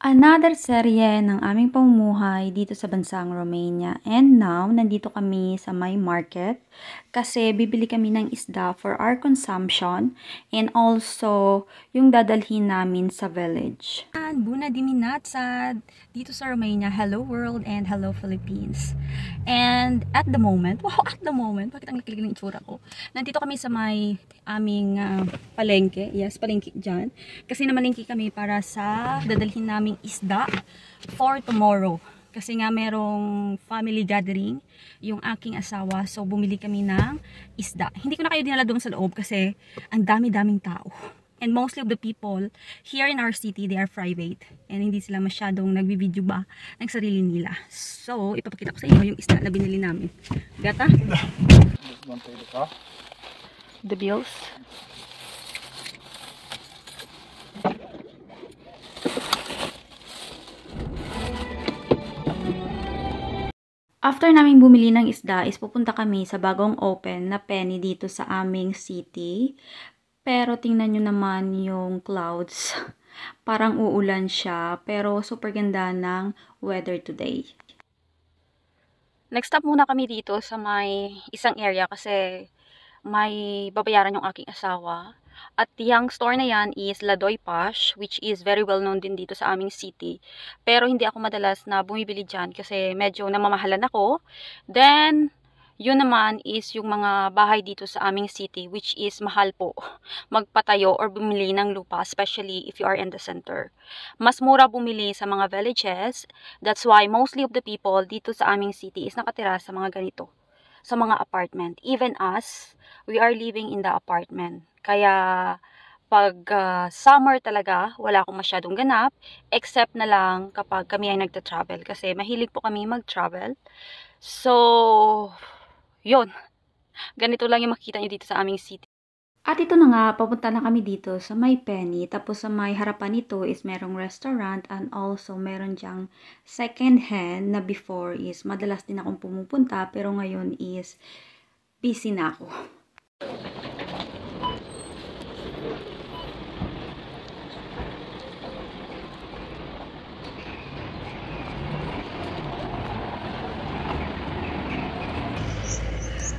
Another serye ng aming pamumuhay dito sa bansang Romania. And now, nandito kami sa my market kasi bibili kami ng isda for our consumption and also yung dadalhin namin sa village. And Buna Dimineața dito sa Romania. Hello world and hello Philippines. And at the moment, bakit ang likilig ng itsura ko? Nandito kami sa may aming palengke. Yes, palengke dyan. Kasi namalengke kami para sa dadalhin naming isda for tomorrow. Kasi nga merong family gathering yung aking asawa. So bumili kami ng isda. Hindi ko na kayo dinala doon sa loob kasi ang dami-daming tao. And mostly of the people here in our city, they are private. And hindi sila masyadong nagbibideo ba ng sarili nila. So, ipapakita ko sa inyo yung isda na binili namin. Gata? The bills. After namin bumili ng isda, is pupunta kami sa bagong open na Penny dito sa aming city. Pero tingnan nyo naman yung clouds. Parang uulan siya, pero super ganda ng weather today. Next stop muna kami dito sa may isang area kasi may babayaran yung aking asawa. At yung store na yan is Ladoy Pash, which is very well known din dito sa aming city. Pero hindi ako madalas na bumibili dyan kasi medyo namamahalan ako. Then, yun naman is yung mga bahay dito sa aming city, which is mahal po magpatayo or bumili ng lupa, especially if you are in the center. Mas mura bumili sa mga villages. That's why mostly of the people dito sa aming city is nakatira sa mga ganito, sa mga apartment. Even us, we are living in the apartment. Kaya pag summer talaga, wala akong masyadong ganap, except na lang kapag kami ay nagta-travel. Kasi mahilig po kami mag-travel. So, yun. Ganito lang yung makikita nyo dito sa aming city. At ito na nga, papunta na kami dito sa may Penny. Tapos sa may harapan nito is merong restaurant and also meron dyang second hand na before is madalas din akong pumupunta pero ngayon is busy na ako.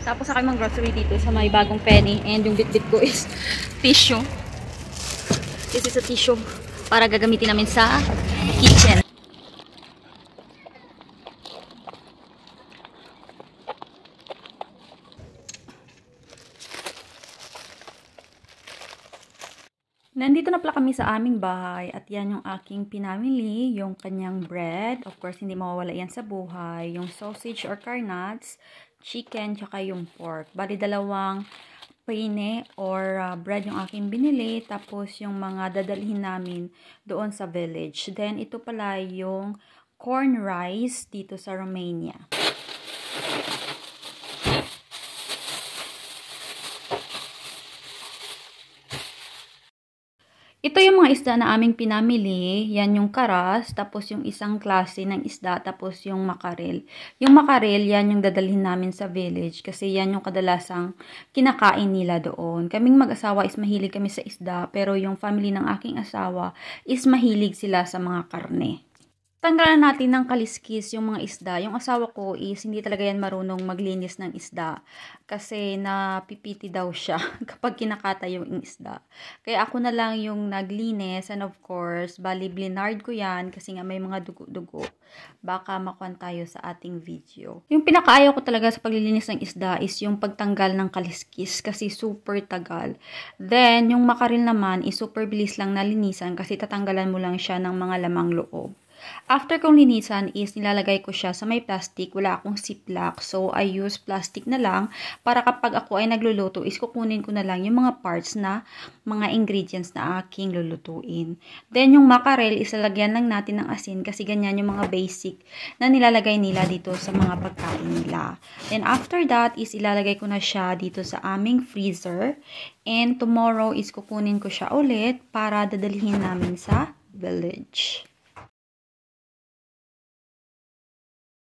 Tapos sa aking mga grocery dito sa may bagong Penny and yung bit-bit ko is tissue. This is a tissue para gagamitin namin sa kitchen. Nandito na pala kami sa aming bahay at yan yung aking pinamili, yung kanyang bread. Of course, hindi mawawala yan sa buhay. Yung sausage or carnuts, chicken, tsaka yung pork. Bali, dalawang penne or bread yung aking binili. Tapos, yung mga dadalhin namin doon sa village. Then, ito pala yung corn rice dito sa Romania. Ito yung mga isda na aming pinamili. Yan yung karas, tapos yung isang klase ng isda, tapos yung makarel. Yung makarel, yan yung dadalhin namin sa village kasi yan yung kadalasang kinakain nila doon. Kaming mag-asawa is mahilig kami sa isda, pero yung family ng aking asawa is mahilig sila sa mga karne. Tanggalan natin ng kaliskis yung mga isda. Yung asawa ko is hindi talaga yan marunong maglinis ng isda kasi napipiti daw siya kapag kinakata yung isda. Kaya ako na lang yung naglinis and of course, bali blinard ko yan kasi nga may mga dugo-dugo. Baka makuhan tayo sa ating video. Yung pinakaayaw ko talaga sa paglilinis ng isda is yung pagtanggal ng kaliskis kasi super tagal. Then, yung makaril naman is super bilis lang nalinisan kasi tatanggalan mo lang siya ng mga lamang loob. After kong linisan is nilalagay ko siya sa may plastic. Wala akong ziplock. So, I use plastic na lang para kapag ako ay nagluluto is kukunin ko na lang yung mga parts na mga ingredients na aking lulutuin. Then, yung mackerel is lalagyan lang natin ng asin kasi ganyan yung mga basic na nilalagay nila dito sa mga pagkain nila. Then, after that is ilalagay ko na siya dito sa aming freezer. And tomorrow is kukunin ko siya ulit para dadalhin namin sa village.